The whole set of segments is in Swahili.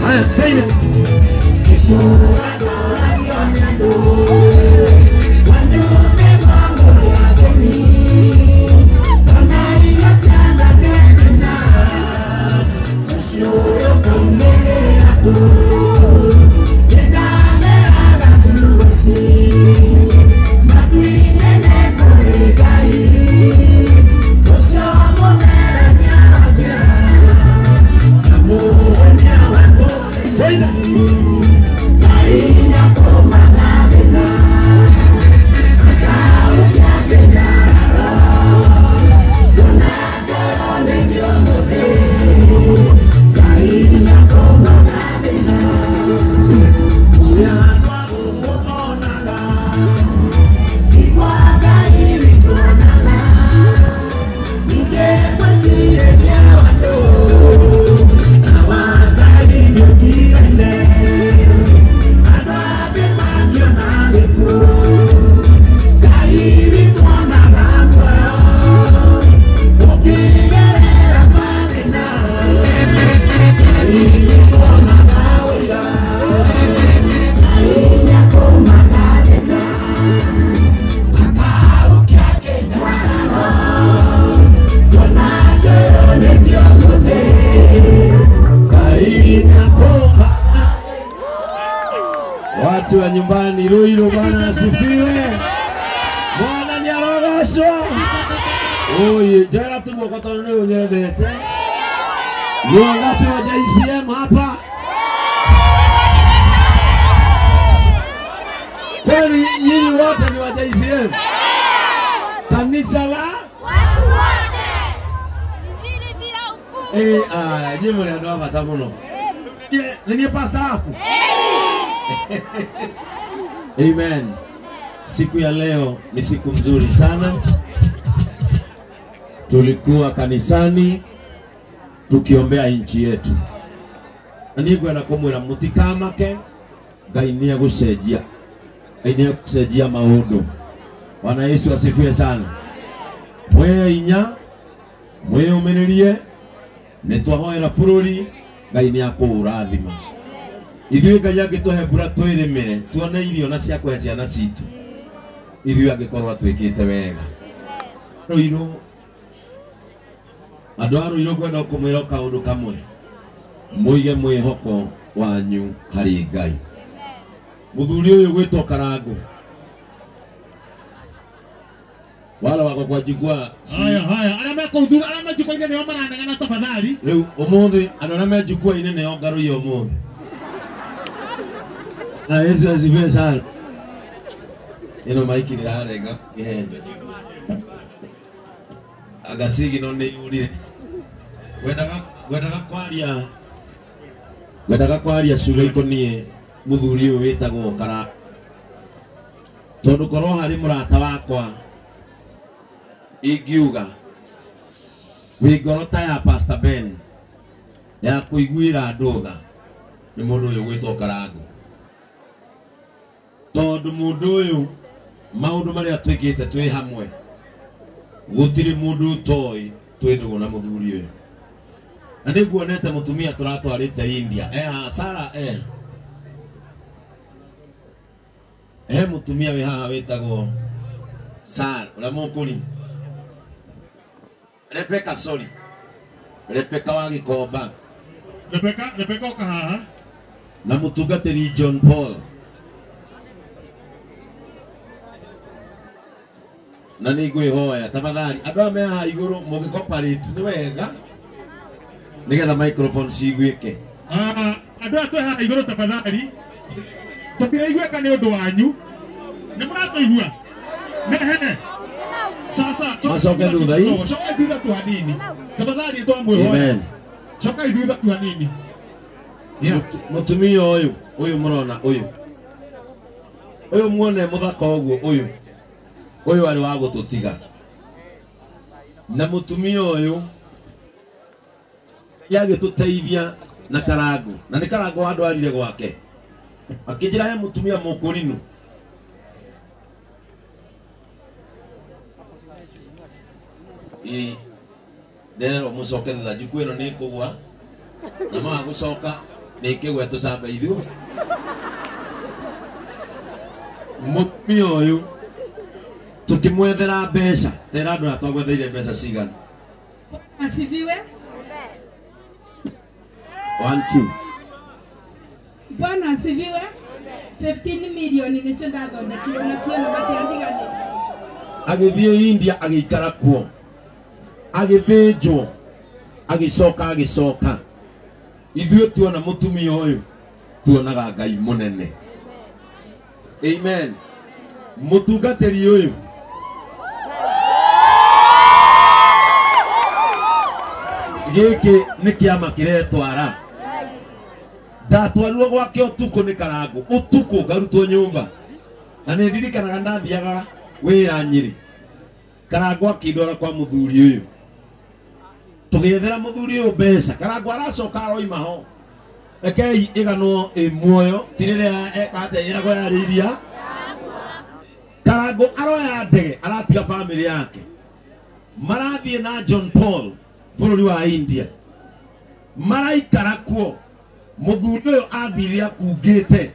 Haya, tena. Watu wa nyumbani, Iloilo Bwana asifiwe. Bwana ni arogocwo. Oye, jana tumokotana leo unyendete. Ni wangapi wa JCM hapa? Kwani nyinyi wote ni wa JCM? Kanisa la watu wote. Injili bila hukumu. Nyinyi mnaelewa matamuno. Ni pasa hapo. Amen. Siku ya leo ni siku nzuri sana. Tulikuwa kanisani tukiombea nchi yetu. Nigwe na kumwira mutikamake Ngai ni agusejia. Ngai ni agusejia maundu. Bwana Yesu asifiwe sana. Mwe inya mwe umenirie nitwahoera bururi Ngai ni akurathima. Ithuĩ Ngai angĩtũhe mbura twĩrĩmĩre tuone irio na cia kũhe ciana citũ, ithuĩ angĩkorwo atwĩkĩte wega. Rũirũ andũ a Rũirũ ngwenda kũmwĩra kaũndũ kamwe, mũige mwĩhoko wanyu harĩ Ngai. Mũthuri ũyũ gwĩtwo Karangũ, wala wako kwa jigwa. Haya arame kũthura arame jikwa-inĩ nĩo maranegana tafadhali. Rĩu ũmũthĩ andũ arĩa me jikwa-inĩ nĩo ngarũia ũmũthĩ. Na Yesu asifiwe sana. Ino maiki ni arenga kihenjo. Agasigi no ni yuri. Wendaga kwaria cure ikonie muthuri uyu witagwo Kara. Tondu korwo hari murata wakwa ingiuga wi ngoro ta ya Pastor Ben ya kuiguira ndutha ni mundu uyu gwitwo Karangũ. Tondu mundu uyu maundu maria twikite twi hamwe gutiri mundu toi twindugo na muthuri uyu. Na niguonete mutumia turatwarite India Sara mutumia we haha witagwo Sara ula mukuri Rebecca wa Gikomba. Rebecca ukahaha na mutungatiri John Paul. Na nĩngwĩhoya tafadhali andũ a me haha igũrũ mũgĩcooperate nĩ wega nĩgetha microphone ciguĩke. Andũ a twĩ haha igũrũ tafadhali tũkĩiguĩka nĩ ũndũ wanyu, nĩ mũratũigua mehe sasa macoke thutha hii coka thutha tu hanini tafadhali twamwĩhoya coka thutha tu hanini. Mũtumia ũyũ mũrona ũyũ muone mũthaka ũguo ũyũ arĩ wa gũtũtiga, na mũtumia ũyũ yagĩtũteithia na Karangũ, na nĩ Karangũ andwarire gwake akĩnjĩra he mũtumia mũkũrinu ndero mũcoke thutha njukũ ĩno nĩ kũgwa na magũcoka nikigwe tucamba ithu mutumia uyu tukimwethera mbeca tera andu atwagwetheire mbeca cigana Asifiwe. 1 2 Bwana asifiwe. 15 milioni nicio ndathondekirwo nacio na matiandigani. agithie India agikara kuo agithinjwo agicoka ithuĩ tuona mutumia uyu tuonaga Ngai munene. Amen. Mutungatĩri uyu gĩkĩ nĩ kĩama kĩretwara ndatwarirwo gwake ũtukũ nĩ Karangũ ũtukũ ngarutwo nyũmba na nĩ ndirikanaga ndathiaga wĩra Nyĩrĩ Karangũ akĩndwara kwa mũthuri ũyũ tũgĩethera mũthuri ũyũ mbeca Karangũ aracoka aroima ho rekei ĩganwo muoyo ti rĩrĩa ekatenyeragwo yarĩiria Karangũ aroya ndege aratiga bamĩrĩ yake marathiĩ na John Paul bũrũri wa India maraikara kuo mũthuri ũyũ athire akungĩte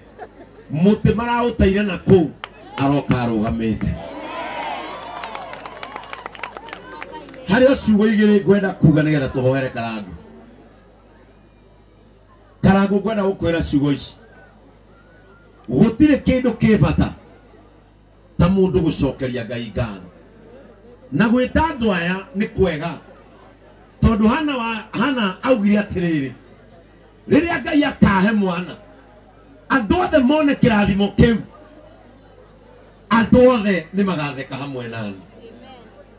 mũtĩ maraũteire na kũu aroka arũgamĩte harĩ ciugo igĩrĩ ngwenda kuga nĩgetha tũhoere Karangũ. Karangũ ngwenda gũkwĩra ciugo ici gũtirĩ kĩndũ kĩ bata ta mũndũ gũcokeria Ngai ngatho na gwĩta andũ aya nĩ kwega tondũ Hana augire atĩrĩrĩ rĩrĩa Ngai akahe mwana andũ othe mone kĩrathimo kĩu andũ othe nĩ magatheka hamwe nani.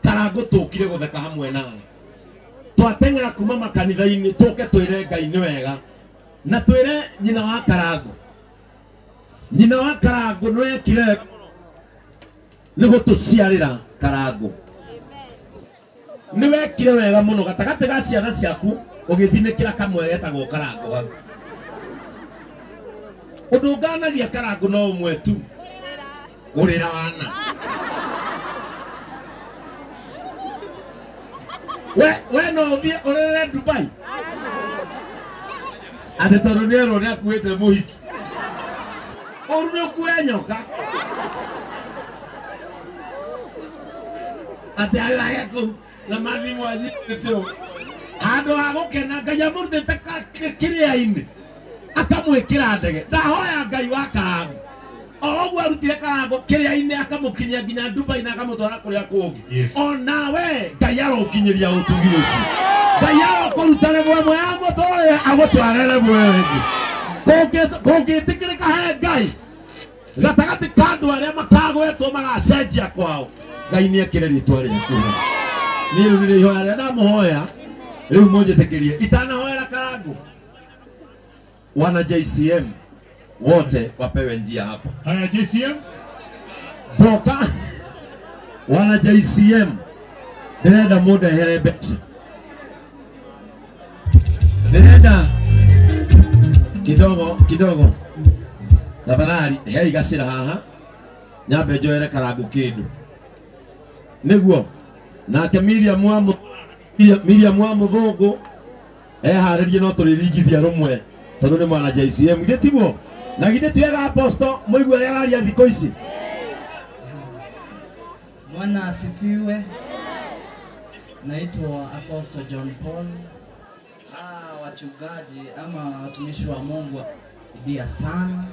Karangũ tũkire gũtheka hamwe nawe twateng'era kuma makanitha-inĩ tũke twĩre Ngai nĩ wega na twĩre nyina wa Karangũ nĩ wekire wega nĩ gũtũciarĩra Karangũ nĩ wekire wega mũno gatagatĩ ga ciana ciaku ũgĩthinĩkĩra kamwe getagwo Karangũ hau ũndũ nganagia Karangũ no ũmwe tu gũrĩra wana we no ũthiĩ ũrĩre Dubai atĩ tondũ nĩerwo nĩ akuĩte mũhiki ũru nĩ ũkue nyoka atĩ arĩrage kũu na mathimũ anyitĩte ũũ handũ ha gũkena Ngai amũrutĩte kĩrĩa-inĩ akamwĩkĩra ndege ndahoya Ngai wa Karangũ o ũguo arutire Karangũ kĩrĩa-inĩ akamũkinyia nginya Dubai na akamũtwara kũrĩa kũngĩ onawe Ngai arogũkinyĩria ũtugi ũcio Ngai arokũruta level ĩmwe ya mũtũrĩre agũtware level ĩngĩ kũngĩtĩkĩrĩka he Ngai gatagatĩ ka andũ arĩa makagwetwo magacenjia kwao Ngai nĩekĩre rĩtwa rĩaku niĩ rĩu nĩ ihoya rĩrĩa ndamũhoya rĩu mũnjĩtĩkĩrie itanahoera Karangũ wana JCM wote wapewe njia hapa. Haya JCM Toka wana JCM ndirenda mũndũ ehere mbeca ndirenda kidogo tafadhali heri gacĩra haha nyambe njoere Karangũ kĩndũ nĩguo nake Miriam wa mũthũngũ eharĩrie no tũrĩringithia rũmwe tondũ nĩ mwana JCM githĩ tiguo na githĩ twega aposto mũigua ũrĩa araria thikũ ici. Bwana asifiwe. Naitwa Apostle John Paul. Wachungaji ama watumishi wa Mungu dia sana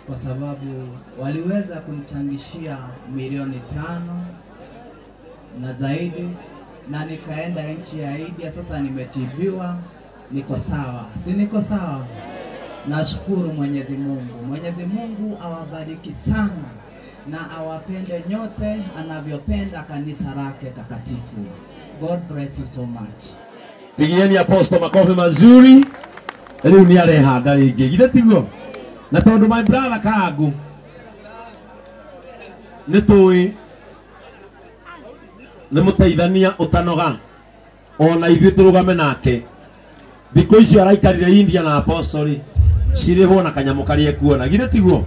kwa sababu waliweza kunichangishia milioni 5 na zaidi na nikaenda nchi ya India. Sasa nimetibiwa, niko sawa. Si niko sawa? Nashukuru Mwenyezi Mungu. Mwenyezi Mungu awabariki sana na awapende nyote anavyopenda kanisa lake takatifu. God bless you so much. Pigieni aposto makofi mazuri. Rĩu nĩ arehanda rĩngĩ githĩ tiguo na tondũ my brother Karangũ nĩ tũĩ nĩ mũteithania ũtanoga ona ithuĩ tũrũgame nake thikũ icio araikarire India na apostoli cirĩhwo na kanyamũ karĩa kuona githĩ tiguo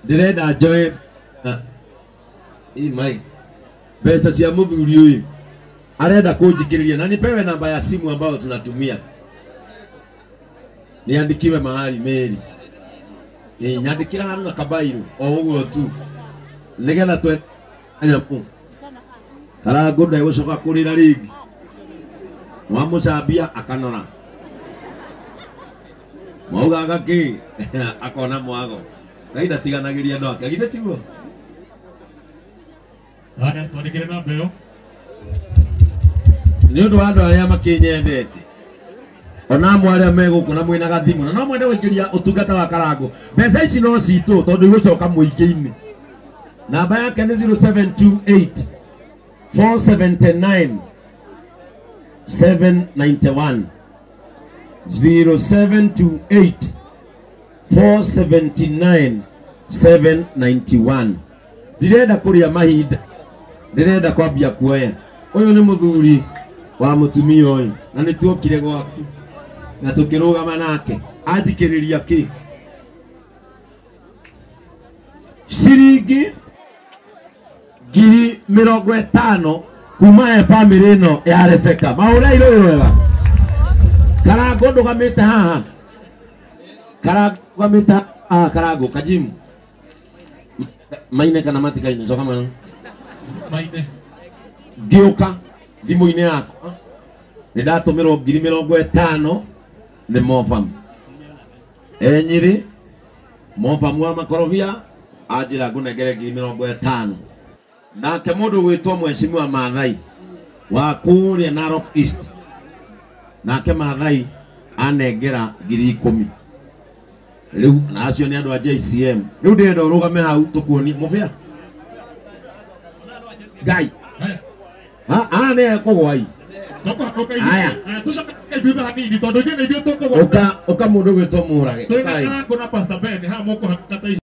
ndĩrenda njoe mbeca cia mũthuri ũyũ arenda kunjikiriria na nipewe namba ya simu ambayo tunatumia. Niandikiwe mahali Meri. Nyandikira hano na kabairo o uguo tu. Nigetha twe anyapu. Karago ndai gucoka kurira ringi. Mwamucambia akanora. Mwaugaga ki akona mwago. Ngai ndatiganagiria ndo ake. Githe tiguo. Haya, twandikire namba yo. Ni undu wa andu aria makinyendete. Ona mwaria meguku na mwina gathimu na no mwende wikiria utungata wa Karago. Mbeca ici no citu tondu igucoka muingi-ini. Namba yake ni 0728 479 791 0728 479 791. Ndirenda kuria mahinda, ndirenda kwambia kuoya. Uyu ni muthuri wa mutumia uyu na nituokire gwaku na tukirugama nake athikiriria ki ciringi 50,000 kuma family ino ya Rebeka. Maura iro wega. Karago ndugamite haha. Karago Karago kajimu. Maine kana matikaine coka mana. Maine. Gioka thimu-ini yakwa ni ndatumirwo 50,000 ni Mofam Nyiri Mofam wa makorobia ajira ngunengere 50,000 nake mundu gwitwo Mheshimiwa Maathai wa kuria Narok East nake Maathai anengera 10,000 riu nacio ni andu a JCM riu ndenda urugame hau tukuoni mufia Ngai ne kogwai aya oka mundu gwitwo Murage Tuna pastor Ben ha moko hakata